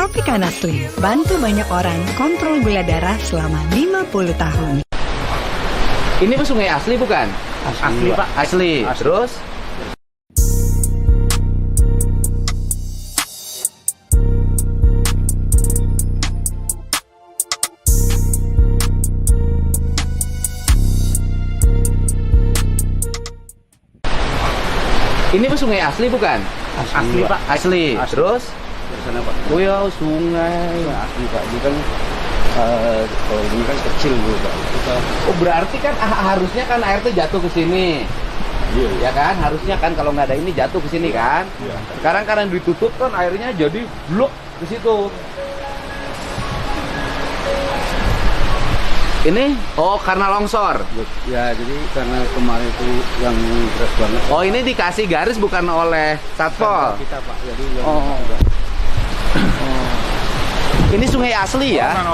Tropicana Slim, bantu banyak orang kontrol gula darah selama 50 tahun. Ini sungai asli bukan? Asli, Pak. Asli. Terus? Ini sungai asli bukan? Asli, Pak. Asli. Terus? Dari sana, Pak. Oh ya, sungai. Ya, asli, Pak. Ini kan kalau ini kan kecil dulu, Pak. Oh, berarti kan harusnya kan air tuh jatuh ke sini. Iya, Ya kan? Harusnya kan kalau nggak ada ini jatuh ke sini kan? Iya. Sekarang karena ditutup kan airnya jadi blok ke situ. Ini karena longsor. Ya, jadi karena kemarin itu yang deras banget. Oh, ini dikasih garis bukan oleh Satpol. Kita, Pak. Jadi yang Oh. Ini sungai asli ya? Ini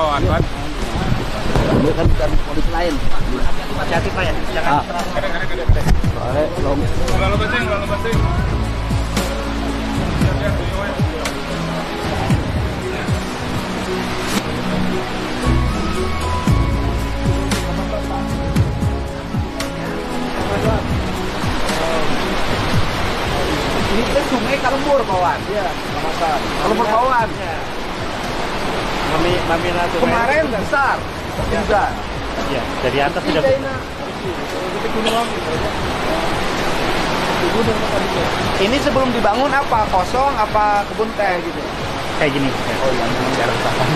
kan bukan polis lain. Hati-hati Pak ya. Jangan Soalnya ini kan sungai Kalembur, kawan. Iya, kawasan. Kalembur kawan. Mamina tuh. Kemarin besar. Besar. Iya, dari atas sudah. Ini sebelum dibangun apa? Kosong apa kebun teh gitu? Kayak gini. Oh iya, memang jarang sampah.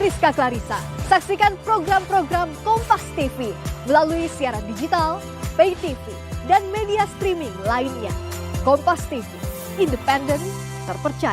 Rizka Clarissa. Saksikan program-program Kompas TV melalui siaran digital, pay TV, dan media streaming lainnya. Kompas TV, independen, terpercaya.